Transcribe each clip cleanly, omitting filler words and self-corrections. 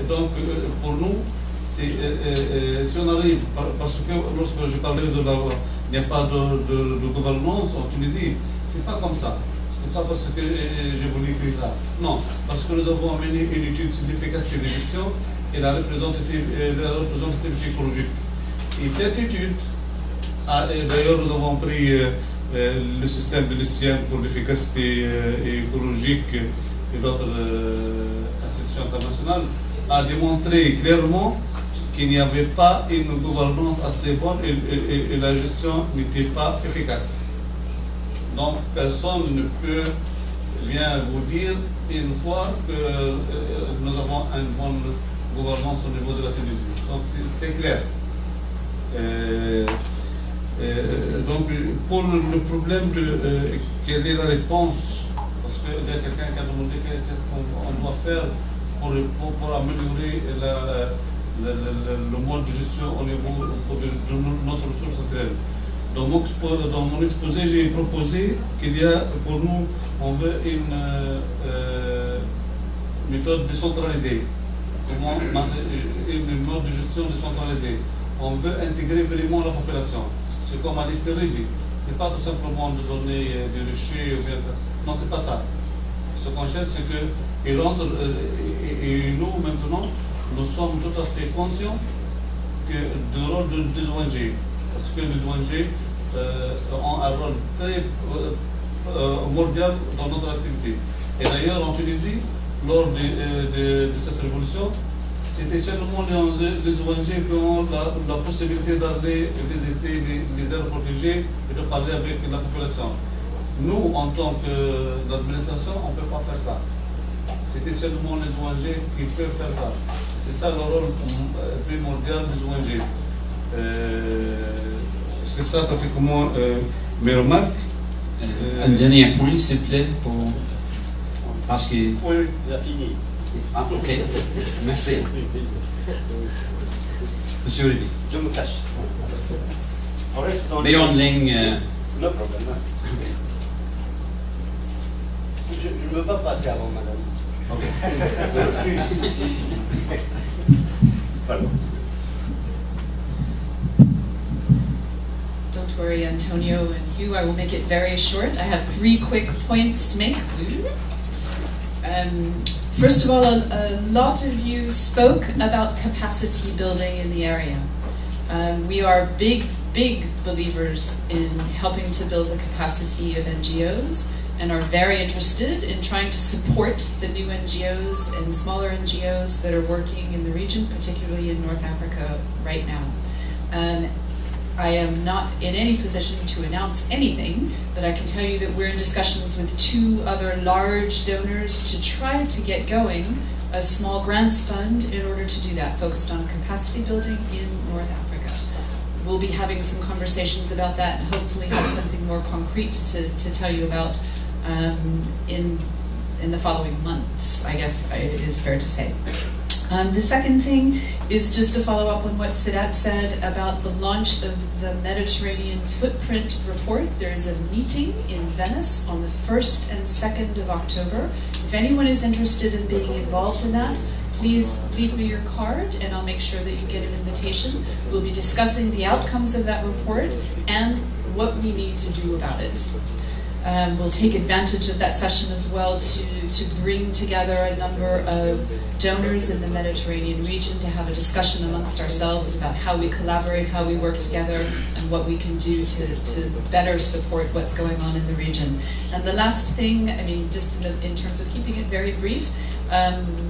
Donc, pour nous, si on arrive, parce que lorsque je parlais il n'y a pas de gouvernance en Tunisie, c'est pas comme ça. C'est pas parce que j'ai voulu écrire ça. Non, parce que nous avons mené une étude sur l'efficacité de gestion et la représentativité écologique. Et cette étude, d'ailleurs, nous avons pris le système vénitien pour l'efficacité écologique et d'autres institutions internationales, a démontré clairement qu'il n'y avait pas une gouvernance assez bonne et la gestion n'était pas efficace. Donc personne ne peut bien vous dire une fois que nous avons une bonne gouvernance au niveau de la Tunisie. Donc c'est clair. Donc pour le problème de quelle est la réponse, parce qu'il y a quelqu'un qui a demandé qu'est-ce qu'on doit faire pour améliorer le mode de gestion au niveau de notre ressource naturelle. Dans mon exposé, j'ai proposé qu'il y a, pour nous, on veut une méthode décentralisée, une mode de gestion décentralisée. On veut intégrer vraiment la population. C'est comme a dit Seridi, c'est pas tout simplement de donner des ruchers, non, c'est pas ça. Ce qu'on cherche, c'est qu'ils rentrent, et nous, maintenant, nous sommes tout à fait conscients du rôle des ONG, parce que les ONG ont un rôle très mondial dans notre activité. Et d'ailleurs, en Tunisie, lors de cette révolution, c'était seulement les ONG qui ont la possibilité d'aller visiter les aires protégées et de parler avec la population. Nous, en tant qu'administration, on ne peut pas faire ça. C'était seulement les ONG qui peuvent faire ça. C'est ça le rôle primordial des ONG. C'est ça pratiquement mes remarques. Un dernier point, s'il vous plaît, parce que... Oui, il a fini. Ah, ok. Merci. Monsieur Olivier. Je me cache. On reste dans mais en ligne... Le problème. Je ne veux pas passer avant madame. Ok. Pardon. Don't worry, Antonio and Hugh, I will make it very short. I have 3 quick points to make. First of all, a lot of you spoke about capacity building in the area. We are big believers in helping to build the capacity of NGOs and are very interested in trying to support the new NGOs and smaller NGOs that are working in the region, particularly in North Africa right now. I am not in any position to announce anything, but I can tell you that we're in discussions with 2 other large donors to try to get going a small grants fund in order to do that, focused on capacity building in North Africa. We'll be having some conversations about that and hopefully have something more concrete to tell you about in the following months, I guess it is fair to say. The second thing is just to follow up on what Sidat said about the launch of the Mediterranean Footprint Report. There is a meeting in Venice on the 1st and 2nd of October. If anyone is interested in being involved in that, please leave me your card and I'll make sure that you get an invitation. We'll be discussing the outcomes of that report and what we need to do about it. We'll take advantage of that session as well to bring together a number of donors in the Mediterranean region to have a discussion amongst ourselves about how we collaborate, how we work together, and what we can do to better support what's going on in the region. And the last thing, I mean, just in terms of keeping it very brief,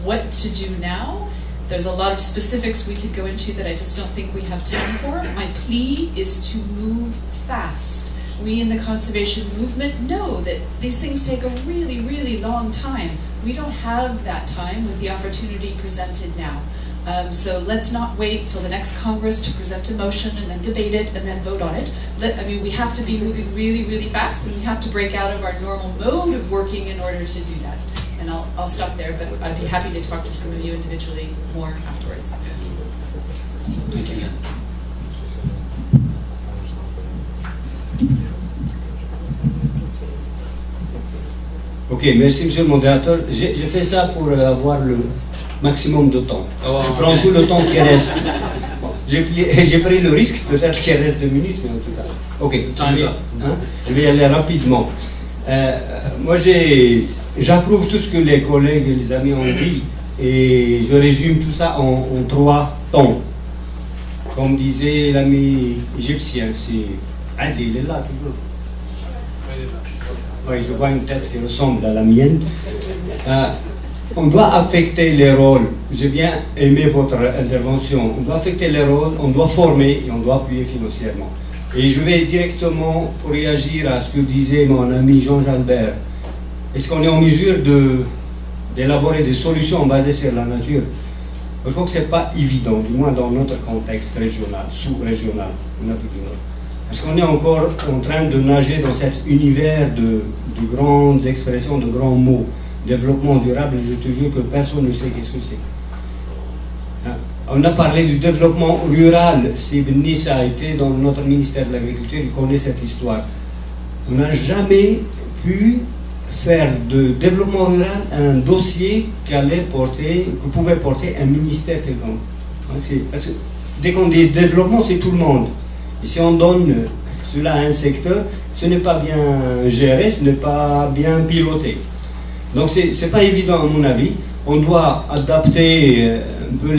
what to do now. There's a lot of specifics we could go into that I just don't think we have time for. My plea is to move fast. We in the conservation movement know that these things take a really long time. We don't have that time with the opportunity presented now. So let's not wait till the next Congress to present a motion and then debate it and then vote on it. I mean, we have to be moving really fast, and we have to break out of our normal mode of working in order to do that. And I'll stop there, but I'd be happy to talk to some of you individually more afterwards. Thank you. Ok, merci Monsieur le modérateur. J'ai fait ça pour avoir maximum de temps. Oh, Je prends tout le temps qui reste. Bon, j'ai pris le risque, peut-être qu'il reste 2 minutes, mais en tout cas. Ok, Time's up. je vais y aller rapidement. Moi, j'approuve tout ce que les collègues et les amis ont dit, et je résume tout ça en 3 temps. Comme disait l'ami égyptien, c'est Adli, il est là toujours. Oui, je vois une tête qui ressemble à la mienne. On doit affecter les rôles. J'ai bien aimé votre intervention. On doit affecter les rôles, on doit former et on doit appuyer financièrement. Et je vais directement pour réagir à ce que disait mon ami Jean Jalbert. Est-ce qu'on est en mesure d'élaborer des solutions basées sur la nature? Je crois que ce n'est pas évident, du moins dans notre contexte régional, sous-régional, en Afrique du Nord. Parce qu'on est encore en train de nager dans cet univers de grandes expressions, de grands mots. Développement durable, je te jure que personne ne sait qu'est-ce que c'est. On a parlé du développement rural. Si Benissa a été dans notre ministère de l'Agriculture, il connaît cette histoire. On n'a jamais pu faire de développement rural un dossier que pouvait porter un ministère quelconque. Parce que dès qu'on dit développement, c'est tout le monde. Et si on donne cela à un secteur, ce n'est pas bien géré, ce n'est pas bien piloté. Donc ce n'est pas évident à mon avis. On doit adapter un peu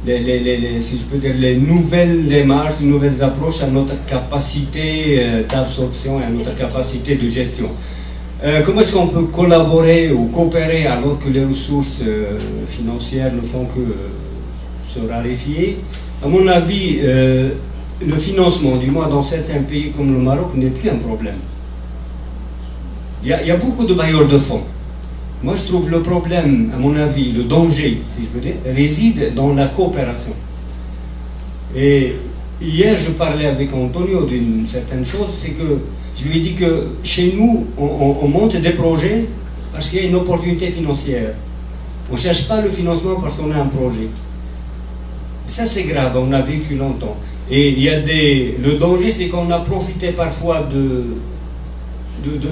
si je peux dire, les nouvelles démarches, les nouvelles approches à notre capacité d'absorption et à notre capacité de gestion. Comment est-ce qu'on peut collaborer ou coopérer alors que les ressources financières ne font que se raréfier? À mon avis, le financement, du moins dans certains pays comme le Maroc, n'est plus un problème. Il y a beaucoup de bailleurs de fonds. Moi, je trouve le problème, à mon avis, le danger, si je veux dire, réside dans la coopération. Et hier, je parlais avec Antonio d'une certaine chose, c'est que je lui ai dit que chez nous, on monte des projets parce qu'il y a une opportunité financière. On ne cherche pas le financement parce qu'on a un projet. Et ça, c'est grave, on a vécu longtemps. Et il y a le danger, c'est qu'on a profité parfois de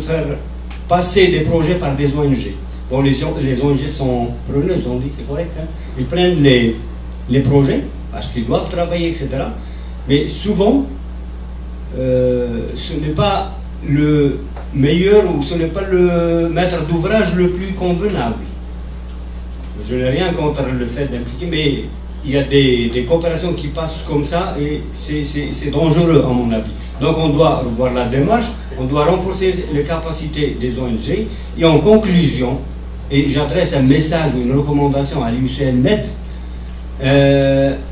faire passer des projets par des ONG. Bon, les ONG sont preneuses, on dit, c'est correct. Hein? Ils prennent les projets parce qu'ils doivent travailler, etc. Mais souvent, ce n'est pas le meilleur ou ce n'est pas le maître d'ouvrage le plus convenable. Je n'ai rien contre le fait d'impliquer, mais il y a des coopérations qui passent comme ça et c'est dangereux à mon avis. Donc on doit revoir la démarche, on doit renforcer les capacités des ONG et en conclusion, et j'adresse un message ou une recommandation à l'IUCN-MED,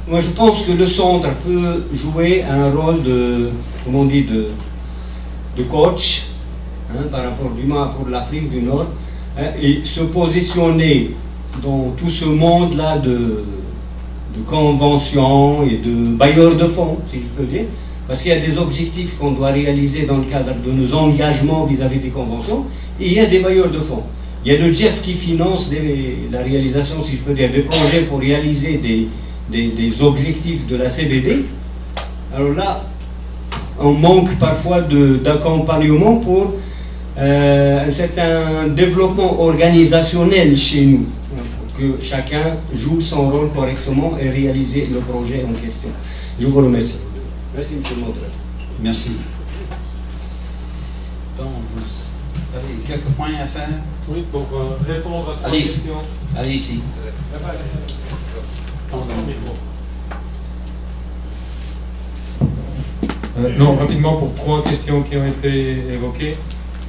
moi je pense que le centre peut jouer un rôle de, comment on dit, de coach par rapport du moins pour l'Afrique du Nord et se positionner dans tout ce monde-là de conventions et de bailleurs de fonds, si je peux dire, parce qu'il y a des objectifs qu'on doit réaliser dans le cadre de nos engagements vis-à-vis des conventions, et il y a des bailleurs de fonds. Il y a le GEF qui finance la réalisation, si je peux dire, des projets pour réaliser des objectifs de la CBD. Alors là, on manque parfois d'accompagnement pour un certain développement organisationnel chez nous, que chacun joue son rôle correctement et réaliser le projet en question. Je vous remercie. Merci, M. le modérateur. Merci. Donc, vous avez quelques points à faire? Oui, pour répondre à Allez, trois questions. Allez ici. Non, rapidement pour trois questions qui ont été évoquées.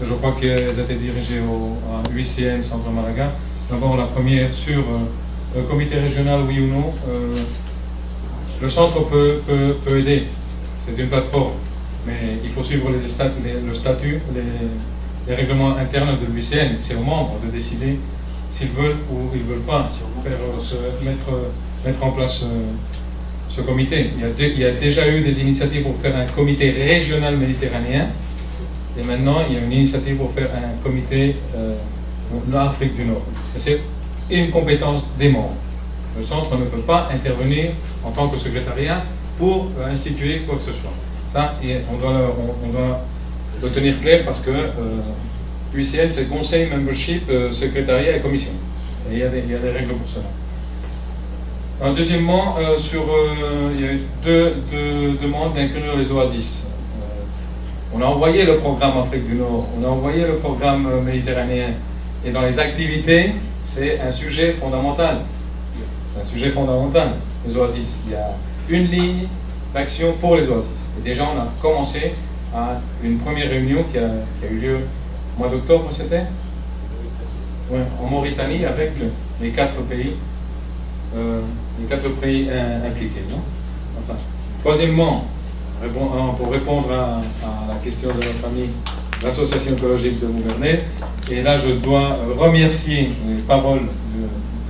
Je crois qu'elles étaient dirigées à l'UICN Centre Malaga. D'abord, la première sur le comité régional, oui ou non. Le centre peut aider. C'est une plateforme. Mais il faut suivre le statut, les règlements internes de l'UICN. C'est aux membres de décider s'ils veulent ou ils ne veulent pas mettre en place ce comité. Il y a déjà eu des initiatives pour faire un comité régional méditerranéen. Et maintenant, il y a une initiative pour faire un comité de l'Afrique du Nord. C'est une compétence des membres. Le centre ne peut pas intervenir en tant que secrétariat pour instituer quoi que ce soit. Ça, on doit le tenir clair parce que l'UICN, c'est conseil, membership, secrétariat et commission. Et il y a des règles pour cela. Deuxièmement, il y a eu deux demandes d'inclure les oasis. On a envoyé le programme Afrique du Nord, on a envoyé le programme méditerranéen. Et dans les activités, c'est un sujet fondamental. C'est un sujet fondamental, les oasis. Il y a une ligne d'action pour les oasis. Et déjà, on a commencé à une première réunion qui a eu lieu au mois d'octobre, c'était en Mauritanie, avec les 4 pays. Impliqués. Non, comme ça. Troisièmement, pour répondre à la question de notre ami, l'association écologique de Mouvernay, et là je dois remercier les paroles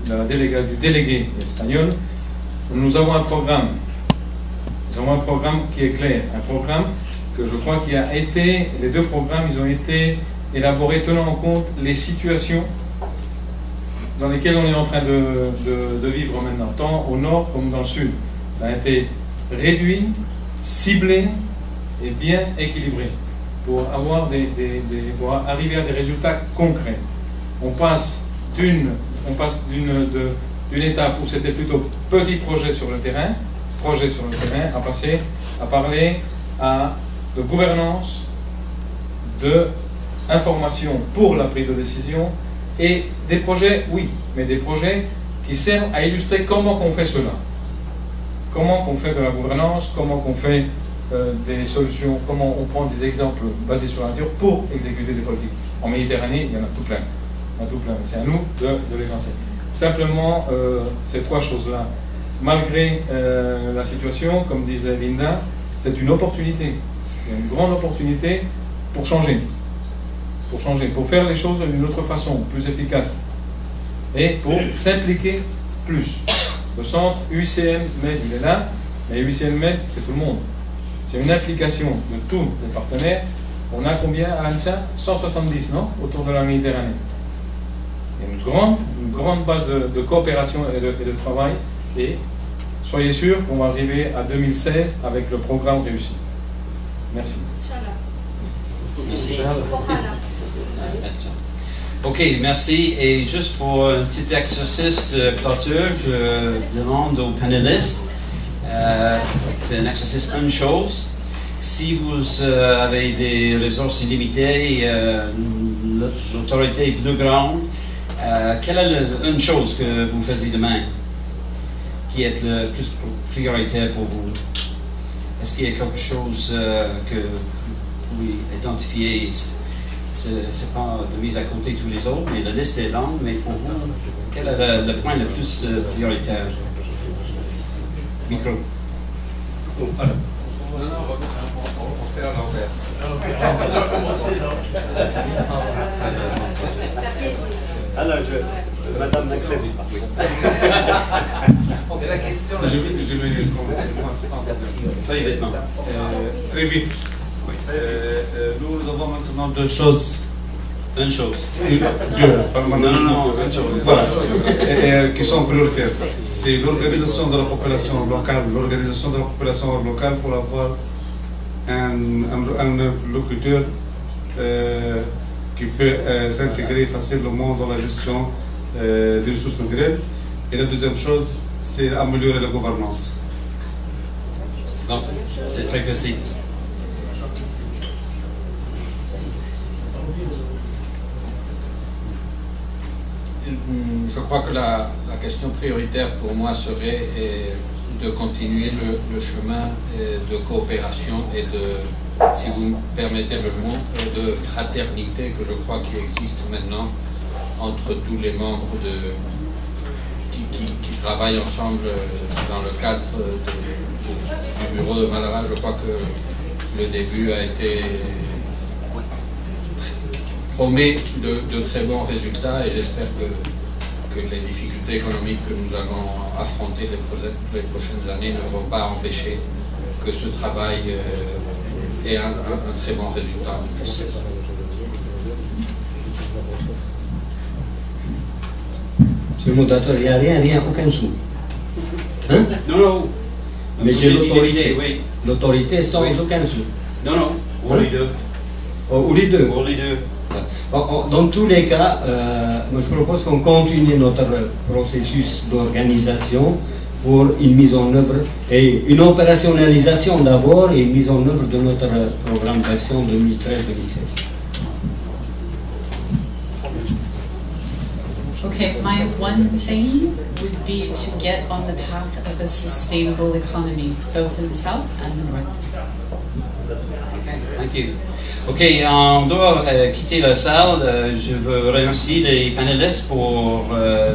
du délégué espagnol. Nous avons un programme. Nous avons un programme qui est clair, un programme que je crois qu'il a été, les 2 programmes, ils ont été élaborés tenant en compte les situations dans lesquelles on est en train de vivre maintenant, tant au nord comme dans le sud. Ça a été réduit, ciblé et bien équilibré pour arriver à des résultats concrets. On passe d'une étape où c'était plutôt petit projet sur le terrain, à passer à parler de gouvernance, d'information pour la prise de décision. Et des projets, oui, mais des projets qui servent à illustrer comment on fait cela. Comment on fait de la gouvernance, comment on fait des solutions, comment on prend des exemples basés sur la nature pour exécuter des politiques. En Méditerranée, il y en a tout plein. C'est à nous de les lancer. Simplement, ces 3 choses-là, malgré la situation, comme disait Linda, c'est une opportunité. Il y a une grande opportunité pour changer. Pour faire les choses d'une autre façon, plus efficace, et pour s'impliquer plus. Le centre UICN Med, il est là, mais UICN Med, c'est tout le monde. C'est une implication de tous les partenaires. On a combien à l'ANSA? 170, non? Autour de la Méditerranée. Il y a une grande base de coopération et de travail, et soyez sûrs qu'on va arriver à 2016 avec le programme réussi. Merci. Merci. Ok, merci. Et juste pour un petit exercice de clôture, je demande aux panélistes, c'est un exercice, une chose. Si vous avez des ressources illimitées, l'autorité est plus grande, quelle est une chose que vous faisiez demain qui est le plus prioritaire pour vous? Est-ce qu'il y a quelque chose que vous pouvez identifier? C'est pas de mise à côté tous les autres, mais la liste est longue, mais pour vous, quel est le point le plus prioritaire? Micro. Voilà. Non, on fait à l'envers. Alors, Madame n'accepte pas. C'est la question. Je vais commencer. Moi, c'est pas un problème. Très vite. Très vite. Nous avons maintenant 2 choses. Une chose. Non, voilà. Qui sont prioritaires. C'est l'organisation de la population locale, pour avoir un locuteur qui peut s'intégrer facilement dans la gestion des ressources naturelles. Et la deuxième chose, c'est améliorer la gouvernance. Donc, c'est très précis. Je crois que la question prioritaire pour moi serait de continuer le chemin de coopération et si vous me permettez le mot, de fraternité que je crois qu'il existe maintenant entre tous les membres qui travaillent ensemble dans le cadre du bureau de Malaga. Je crois que le début a été promet de très bons résultats et j'espère que les difficultés économiques que nous allons affronter les prochaines années ne vont pas empêcher que ce travail ait un très bon résultat en 2016. Monsieur le modérateur, il n'y a rien, aucun sou. Hein? Non. Mais j'ai l'autorité. Oui. L'autorité sans Oui. aucun sou. Non. Ou les deux. Ou les deux. Ou les deux. Dans tous les cas, moi je propose qu'on continue notre processus d'organisation pour une mise en œuvre et une opérationnalisation d'abord et une mise en œuvre de notre programme d'action 2013-2016. Okay, my one thing would be to get on the path of a sustainable economy, both in the south and the north. Okay, thank you. Ok, on doit quitter la salle. Je veux remercier les panélistes pour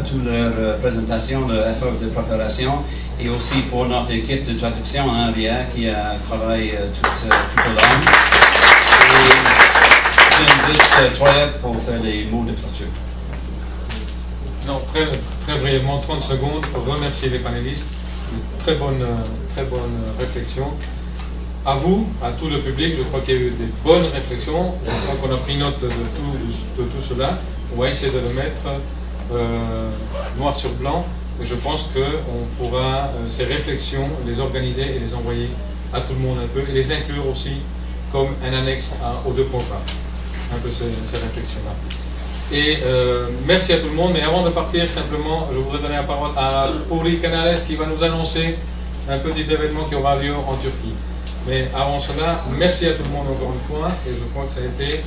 toute leur présentation, leur effort de préparation et aussi pour notre équipe de traduction en arrière qui a travaillé tout au long. Et j'invite Troya pour faire les mots de clôture. Non, très brièvement, 30 secondes pour remercier les panélistes. Très bonne réflexion. À vous, à tout le public, je crois qu'il y a eu des bonnes réflexions. Je crois qu'on a pris note de tout cela. On va essayer de le mettre noir sur blanc. Et je pense qu'on pourra, ces réflexions, les organiser et les envoyer à tout le monde un peu. Et les inclure aussi comme un annexe aux deux programmes. Un peu ces réflexions-là. Et merci à tout le monde. Mais avant de partir, simplement, je voudrais donner la parole à Puri Canales qui va nous annoncer un petit événement qui aura lieu en Turquie. Mais avant cela, merci à tout le monde encore une fois, et je crois que ça a été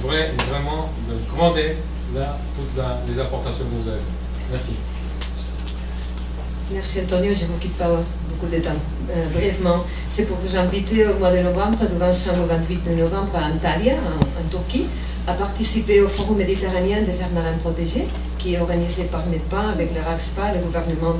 vraiment de grande aide, toutes les apportations que vous avez faites. Merci. Merci Antonio, je ne vous quitte pas beaucoup de temps. Brièvement, c'est pour vous inviter au mois de novembre, du 25 au 28 de novembre à Antalya, en Turquie, à participer au Forum méditerranéen des aires marines protégées, qui est organisé par MEDPA avec le RACSPA, le gouvernement de